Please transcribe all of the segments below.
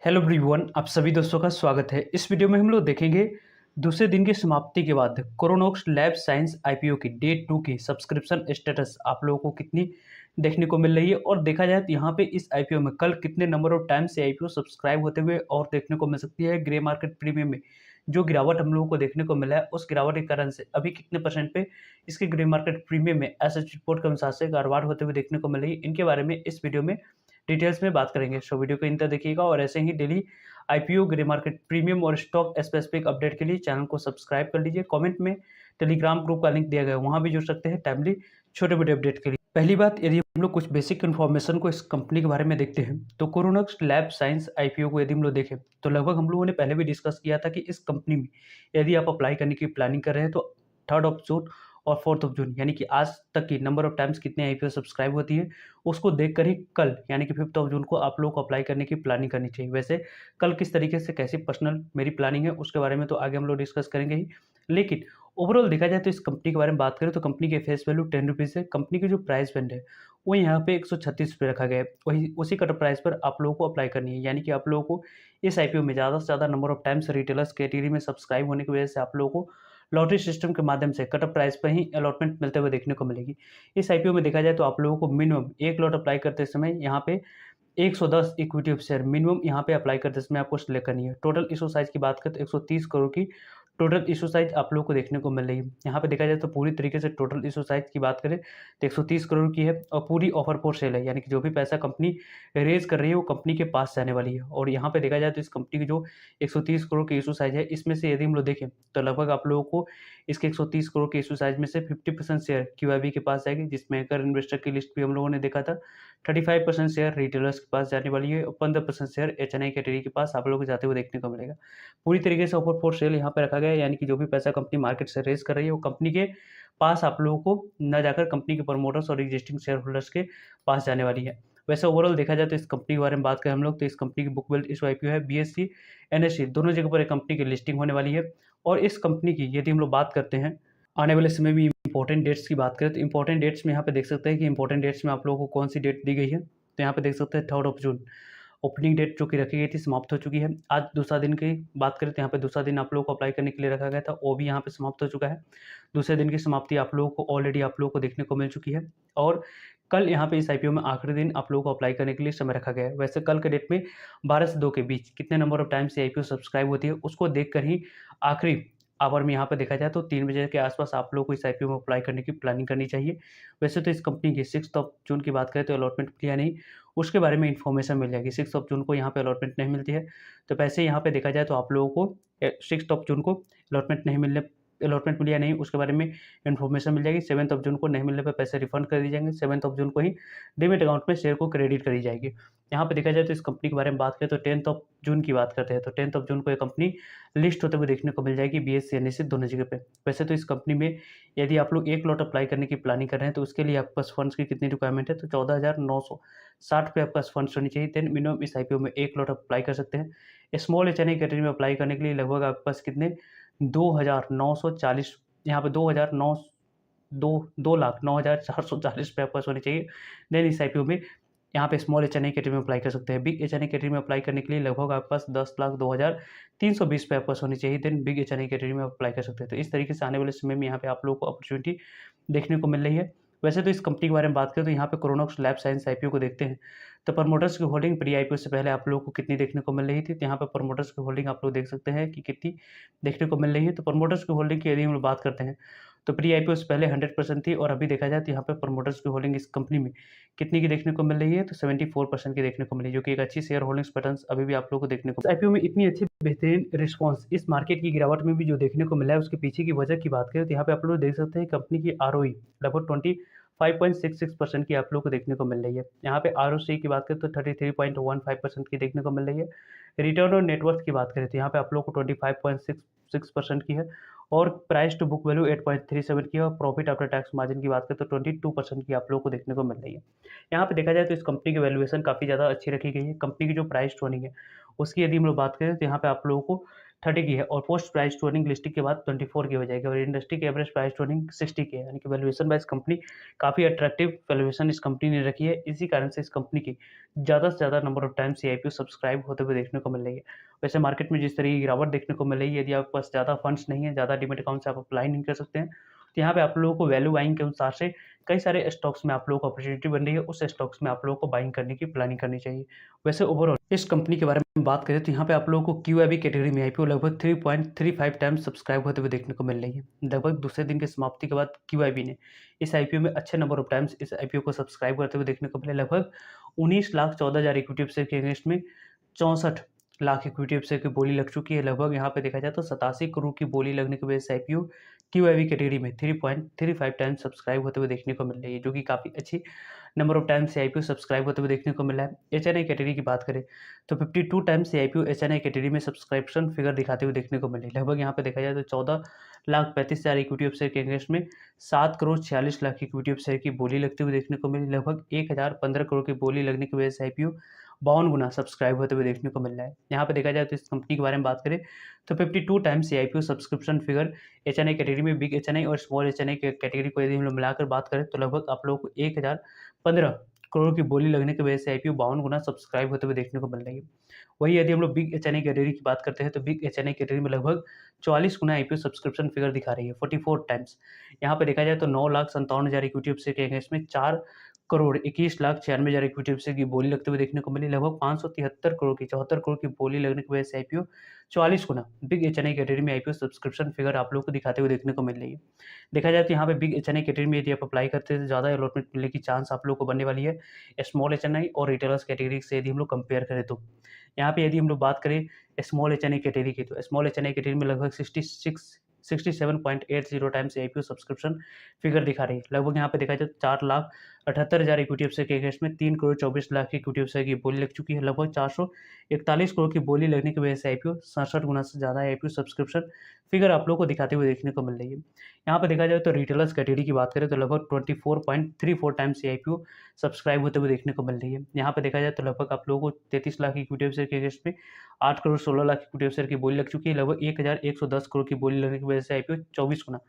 Hello everyone, आप सभी दोस्तों का स्वागत है। इस वीडियो में हम लोग देखेंगे दूसरे दिन की समाप्ति के बाद कोरोनोक्स लैब साइंस आईपीओ की डे 2 की सब्सक्रिप्शन स्टेटस आप लोगों को कितनी देखने को मिल रही है और देखा जाए तो यहाँ पे इस आईपीओ में कल कितने नंबर ऑफ टाइम से आईपीओ सब्सक्राइब होते हुए और देखने को मिल सकती है। ग्रे मार्केट प्रीमियम में जो गिरावट हम लोगों को देखने को मिला है उस गिरावट के कारण से अभी कितने परसेंट पे इसके ग्रे मार्केट प्रीमियम में एस रिपोर्ट के अनुसार से कारोबार होते हुए देखने को मिल रही है, इनके बारे में इस वीडियो में डिटेल्स में बात करेंगे। सो वीडियो को अंत तक देखिएगा और ऐसे ही daily IPO grey market premium और स्टॉक स्पेसिफिक अपडेट के लिए चैनल को सब्सक्राइब कर लीजिए। कमेंट में टेलीग्राम ग्रुप का लिंक दिया गया है, वहाँ भी जुड़ सकते हैं टाइमली छोटे बड़े अपडेट के लिए। पहली बात, यदि हम लोग कुछ बेसिक इन्फॉर्मेशन को इस कंपनी के बारे में देखते हैं तो कोरोनक्स लैब साइंस आईपीओ को यदि हम लोग देखें तो लगभग हम लोगों ने पहले भी डिस्कस किया था कि इस कंपनी में यदि आप अप्लाई करने की प्लानिंग कर रहे हैं तो 3 जून और 4 जून यानी कि आज तक की नंबर ऑफ टाइम्स कितने आईपीओ सब्सक्राइब होती है उसको देखकर ही कल यानी कि 5 जून को आप लोग को अप्लाई करने की प्लानिंग करनी चाहिए। वैसे कल किस तरीके से कैसी पर्सनल मेरी प्लानिंग है उसके बारे में तो आगे हम लोग डिस्कस करेंगे ही, लेकिन ओवरऑल देखा जाए तो इस कंपनी के बारे में बात करें तो कंपनी के फेस वैल्यू 10 रुपीज़ है। कंपनी की जो प्राइस बैंड है वो यहाँ पे 136 रखा गया है। वही उसी कट प्राइस पर आप लोगों को अप्लाई करनी है, यानी कि आप लोगों को इस आईपीओ में ज़्यादा से ज़्यादा number of times retailers category में सब्सक्राइब होने की वजह से आप लोगों को लॉटरी सिस्टम के माध्यम से कट ऑफ प्राइस पर ही अलॉटमेंट मिलते हुए देखने को मिलेगी। इस आईपीओ में देखा जाए तो आप लोगों को मिनिमम 1 लॉट अप्लाई करते समय यहाँ पे 110 इक्विटी ऑफ शेयर मिनिमम यहाँ पे अप्लाई करते समय आपको सिलेक्ट करनी है। टोटल इशू साइज़ की बात करें तो 130 करोड़ की टोटल इशू साइज़ आप लोगों को देखने को मिल रही है। यहाँ पे देखा जाए तो पूरी तरीके से टोटल इशू साइज़ की बात करें तो 130 करोड़ की है और पूरी ऑफर फॉर सेल है, यानी कि जो भी पैसा कंपनी रेज़ कर रही है वो कंपनी के पास जाने वाली है। और यहाँ पे देखा जाए तो इस कंपनी की जो 130 करोड़ की इशू साइज़ है इसमें से यदि हम लोग देखें तो लगभग आप लोगों को इसके 130 करोड़ के इशू साइज़ में से 50% शेयर क्यूआईबी के पास जाएगी, जिसमें एंकर इन्वेस्टर की लिस्ट भी हम लोगों ने देखा था। 35% शेयर रिटेलर्स के पास जाने वाली है और 15% शेयर एचएनआई कैटेगरी के पास आप लोगों को जाते हुए देखने को मिलेगा। पूरी तरीके से ऑफर फॉर सेल यहाँ पे रखा गया है, यानी कि जो भी पैसा कंपनी मार्केट से रेज़ कर रही है वो कंपनी के पास आप लोगों को ना जाकर कंपनी के प्रमोटर्स और एग्जिस्टिंग शेयर होल्डर्स के पास जाने वाली है। वैसे ओवरऑल देखा जाए तो इस कंपनी के बारे में बात करें हम लोग तो इस कंपनी की बुक वैल्यू इस आईपीओ है बीएससी एनएससी दोनों जगह पर एक कंपनी की लिस्टिंग होने वाली है। और इस कंपनी की यदि हम लोग बात करते हैं आने वाले समय में इंपॉर्टेंट डेट्स की बात करें तो इंपॉर्टेंट डेट्स में यहाँ पे देख सकते हैं कि इंपॉर्टेंट डेट्स में आप लोगों को कौन सी डेट दी गई है। तो यहाँ पे देख सकते हैं 3 जून ओपनिंग डेट जो कि रखी गई थी समाप्त हो चुकी है। आज दूसरा दिन की बात करें तो यहाँ पे दूसरा दिन आप लोगों को अप्लाई करने के लिए रखा गया था, वो भी यहाँ पे समाप्त हो चुका है। दूसरे दिन की समाप्ति आप लोगों को ऑलरेडी आप लोगों को देखने को मिल चुकी है। और कल यहाँ पे इस आईपीओ में आखिरी दिन आप लोगों को अप्लाई करने के लिए समय रखा गया है। वैसे कल के डेट में 12 से 2 के बीच कितने नंबर ऑफ टाइम से आईपीओ सब्सक्राइब होती है उसको देखकर ही आखिरी आवर में यहाँ पे देखा जाए तो 3 बजे के आसपास आप लोगों को इस आईपीओ में अप्लाई करने की प्लानिंग करनी चाहिए। वैसे तो इस कंपनी की 6 जून की बात करें तो अलॉटमेंट मिली या नहीं उसके बारे में इन्फॉर्मेशन मिल जाएगी। 6 जून को यहाँ पे अलॉटमेंट नहीं मिलती है, तो पैसे यहाँ पे देखा जाए तो आप लोगों को 6 जून को अलॉटमेंट मिली या नहीं उसके बारे में इन्फॉर्मेशन मिल जाएगी। 7 जून को नहीं मिलने पे पैसे रिफंड कर दिए जाएंगे। 7 जून को ही डीमैट अकाउंट में शेयर को क्रेडिट करी जाएगी। यहाँ पे देखा जाए तो इस कंपनी के बारे में बात करें तो 10 जून की बात करते हैं तो 10 जून को ये कंपनी लिस्ट होते हुए देखने को मिल जाएगी बीएससी एनएससी दोनों जगह पे। वैसे तो इस कंपनी में यदि आप लोग 1 लॉट अप्लाई करने की प्लानिंग कर रहे हैं तो उसके लिए आपके पास फंड्स की कितनी रिक्वायरमेंट है तो 14,960 पे आपके पास फंड्स होनी चाहिए। देन मिनिमम इस आईपीओ में 1 लॉट अप्लाई कर सकते हैं। स्मॉल एचएनआई कैटेगरी में अप्लाई करने के लिए लगभग आपके पास कितने 2,940 यहाँ पे 2,009 दो 2,09,440 पे आपके पास होनी चाहिए। देन इस आईपीओ में यहाँ पे स्मॉल एचएनआई कैटेगरी में अप्लाई कर सकते हैं। बिग एचएनआई कैटेगरी में अप्लाई करने के लिए लगभग आपके पास 10,02,320 पे आपके पास होनी चाहिए। देन बिग एचएनआई कैटेगरी में अप्लाई कर सकते हैं। तो इस तरीके से आने वाले समय में यहाँ पे आप लोगों को अपॉर्चुनिटी देखने को मिल रही है। वैसे तो इस कंपनी के बारे में बात करें तो यहाँ पे कोरोनॉक्स लैब साइंस आईपीओ को देखते हैं तो प्रमोटर्स की होल्डिंग प्री आईपीओ से पहले आप लोगों को कितनी देखने को मिल रही थी, तो यहाँ पे प्रमोटर्स की होल्डिंग आप लोग देख सकते हैं कि कितनी देखने को मिल रही है। तो प्रमोटर्स की होल्डिंग की यदि हम लोग बात करते हैं तो प्री आईपीओ से पहले 100% थी और अभी देखा जाए तो यहाँ पे प्रमोटर्स की होल्डिंग इस कंपनी में कितनी की देखने को मिल रही है तो 74% की देखने को मिली, जो कि एक अच्छी शेयर होल्डिंग्स पैटर्न अभी भी आप लोगों को देखने को आईपीओ में इतनी अच्छी बेहतरीन रिस्पॉन्स इस मार्केट की गिरावट में भी जो देखने को मिला है उसके पीछे की वजह की बात करें तो यहाँ पे आप लोग देख सकते हैं कंपनी की आरओई लगभग 5.66% की आप लोग को देखने को मिल रही है। यहाँ पे आरओसी की बात करें तो 33.15% की देखने को मिल रही है। रिटर्न ऑन नेटवर्थ की बात करें तो यहाँ पे आप लोग को 25.66% की है और प्राइस टू बुक वैल्यू 8.37 की है और प्रॉफिट आफ्टर टैक्स मार्जिन की बात करें तो 22% की आप लोगों को देखने को मिल रही है। यहाँ पे देखा जाए तो इस कंपनी की वैल्यूएशन काफ़ी ज़्यादा अच्छी रखी गई है। कंपनी की जो प्राइस टू अर्निंग है उसकी यदि हम लोग बात करें तो यहाँ पे आप लोगों को 30 की है और post price to earning listing के बाद 24 की हो जाएगी और इंडस्ट्री की एवरेज प्राइस टू अर्निंग 60 की है, यानी कि वैल्यूएशन वाइज कंपनी काफ़ी अट्रैक्टिव वैल्यूएशन इस कंपनी ने रखी है। इसी कारण से इस कंपनी की ज़्यादा से ज़्यादा नंबर ऑफ टाइम्स सीआईपीओ सब्सक्राइब होते हुए देखने को मिल रही है। वैसे मार्केट में जिस तरह की गिरावट देखने को मिल रही है, यदि आपके पास ज़्यादा फंड्स नहीं है, ज़्यादा डीमैट अकाउंट से आप अप्लाई नहीं कर सकते हैं, तो यहाँ पे आप लोगों को वैल्यू बाइंग के अनुसार से कई सारे स्टॉक्स में आप लोगों को अपॉर्चुनिटी बन रही है, उस स्टॉक्स में आप लोगों को बाइंग करने की प्लानिंग करनी चाहिए। वैसे ओवरऑल इस कंपनी के बारे में बात करें तो यहाँ पे आप लोगों को क्यूआईबी कैटेगरी में आईपीओ लगभग 3.35 टाइम्स सब्सक्राइब होते हुए देखने को मिल रही है। लगभग दूसरे दिन की समाप्ति के बाद क्यूआईबी ने इस आईपीओ में अच्छे नंबर ऑफ टाइम्स इस आईपीओ को सब्सक्राइब करते हुए देखने को मिले। लगभग 19,14,000 इक्विटी शेयर के अगेंस्ट में 64 लाख इक्विटी शेयर की बोली लग चुकी है। लगभग यहाँ पे देखा जाए तो 87 करोड़ की बोली लगने की वजह से आईपीओ क्यूआईबी कैटेगरी में 3.35 टाइम्स सब्सक्राइब होते हुए देखने को मिल रही है, जो कि काफ़ी अच्छी नंबर ऑफ टाइम्स से आईपीओ सब्सक्राइब होते हुए देखने को मिला है। एचएनआई कैटेगरी की बात करें तो 52 टाइम्स से आईपीओ एचएनआई कैटेगरी में सब्सक्रिप्शन फिगर दिखाते हुए देखने को मिले। लगभग यहाँ पे देखा जाए तो 14,35,000 इक्विटी शेयर के अगेंस्ट में 7,46,00,000 इक्विटी शेयर की बोली लगते हुए देखने को मिली। लगभग 1,015 करोड़ की बोली लगने की वजह से आईपीओ 52 गुना सब्सक्राइब होते हुए देखने को मिल रहा है। यहाँ पे देखा जाए तो इस कंपनी के बारे में बात करें तो 52 टाइम्स से IPO subscription figure HNI category में बिग एचएनआई और स्मॉल एचएनआई कैटेगरी को यदि हम लोग मिलाकर बात करें तो लगभग आप लोगों को 1,015 करोड़ की बोली लगने की वजह से आईपीओ 52 गुना सब्सक्राइब होते हुए देखने को मिल रही है। वही यदि हम लोग बिग एचएनआई कैटेगरी की बात करते हैं तो बिग एचएनआई कैटेगरी में लगभग 44 गुना आईपीओ सब्सक्रिप्शन फिगर दिखा रही है, 44 टाइम्स। यहाँ पे देखा जाए तो 9,57,000 इक्विटी शेयर के अगेंस्ट में 4,21,96,000 इक्विटी शेयर की बोली लगते हुए देखने को मिली। लगभग 573 करोड़ की 74 करोड़ की बोली लगने की वजह से आईपीओ 44 गुना बिग एचएनआई कैटेगरी में आईपीओ सब्सक्रिप्शन फिगर आप लोग को दिखाते हुए देखने को मिल रही है। देखा जाए तो यहाँ पे बिग एचएनआई कैटेगरी में यदि आप अप्लाई करते हैं तो ज़्यादा अलॉटमेंट मिलने की चांस आप लोग को बनने वाली है स्मॉल एचएनआई और रिटेलर्स कैटेगरी से यदि हम लोग कंपेयर करें तो। यहाँ पे यदि हम लोग बात करें स्मॉल एचएनआई कैटेगरी की तो स्मॉल एचएनआई कैटेगरी में लगभग 67.80 टाइम्स आईपीओ सब्सक्रिप्शन फिगर दिखा रही है। लगभग यहाँ पे देखा जाए तो 4,78,000 इक्विटी शेयर के अगेंस्ट में 3,24,00,000 की इक्विटी शेयर की बोली लग चुकी है। लगभग 441 करोड़ की बोली लगने की वजह से आईपीओ 67 गुना से ज़्यादा आईपीओ सब्सक्रिप्शन फिगर आप लोग को दिखाते हुए देखने को मिल रही है। यहाँ पे देखा जाए तो रिटेलर्स कैटेगरी की बात करें तो लगभग 24.34 टाइम्स आईपीओ सब्सक्राइब होते हुए देखने को मिल रही है। यहाँ पे देखा जाए तो लगभग आप लोगों को 33 लाख इक्विटी शेयर के अगेंस्ट में 8,16,00,000 इक्विटी शेयर की बोली लग चुकी है। लगभग 1,110 करोड़ की बोली लगने की वजह से आईपीओ 24 गुना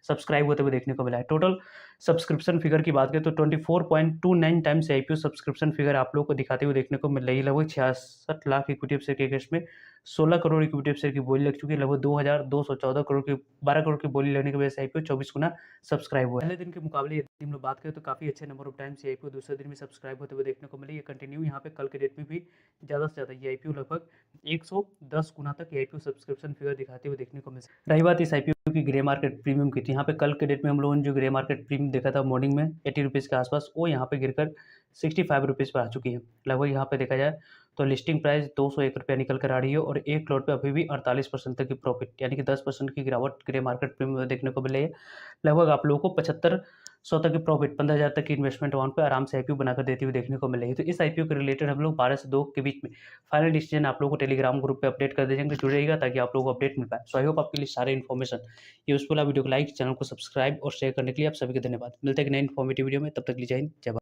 सब्सक्राइब होते हुए देखने को मिला है। टोटल सब्सक्रिप्शन फिगर की बात करें तो 24.29 टाइम्स आईपीओ सब्सक्रिप्शन फिगर आप लोगों को दिखाते हुए देखने को मिल रही है। लगभग 66 लाख इक्विटी शेयर के अगेंस्ट में 16 करोड़ इक्विटी शेयर की बोली लग चुकी है। लगभग 2,214 करोड़ की 12 करोड़ की बोली लगने की वजह से आईपीओ 24 गुना सब्सक्राइब हुआ है। पहले दिन के मुकाबले यदि हम लोग बात करें तो काफ़ी अच्छे नंबर ऑफ टाइम्स ये आईपीओ दूसरे दिन में सब्सक्राइब होते हुए देखने को मिली। ये कंटिन्यू यहाँ पे कल के डेट में भी ज़्यादा से ज़्यादा ये आईपीओ लगभग 110 गुना तक ये आईपीओ सब्सक्रिप्शन फिगर दिखाते हुए देखने को मिल सकता है। रही बात इस आईपीओ की ग्रे मार्केट प्रीमियम की, तो यहाँ पे कल के डेट में हम लोगों ने जो ग्रे मार्केट प्रीमियम देखा था मॉर्निंग में 80 रुपीज़ के आसपास, वो यहाँ पे गिरकर 65 रुपीज़ पर आ चुकी है। लगभग यहाँ पे देखा जाए तो लिस्टिंग प्राइस 201 रुपया निकल कर आ रही है और एक लॉट पे अभी भी 48% तक की प्रॉफिट यानी कि 10% की गिरावट ग्रे मार्केट प्रीमियम में देखने को मिल रही है। लगभग आप लोगों को 7500 तक की प्रॉफिट 15,000 तक की इन्वेस्टमेंट अमाउंट पे आराम से आईपीओ बनाकर देती हुई देखने को मिल रही है। तो इस आईपीओ के रिलेटेड हम लोग 12 से 2 के बीच में फाइनल डिसीजन आप लोगों को टेलीग्राम ग्रुप पे अपडेट कर देंगे, जुड़े रहिएगा ताकि आप लोगों को अपडेट मिल पाए। सो आई होप आपके लिए सारे इन्फॉर्मेशन यूजफुल है। वीडियो को लाइक, चैनल को सब्सक्राइब और शेयर करने के लिए आप सभी को धन्यवाद। मिलते हैं एक नए इन्फॉर्मेटिव वीडियो में, तब तक के लिए जय हिंद, जय भारत।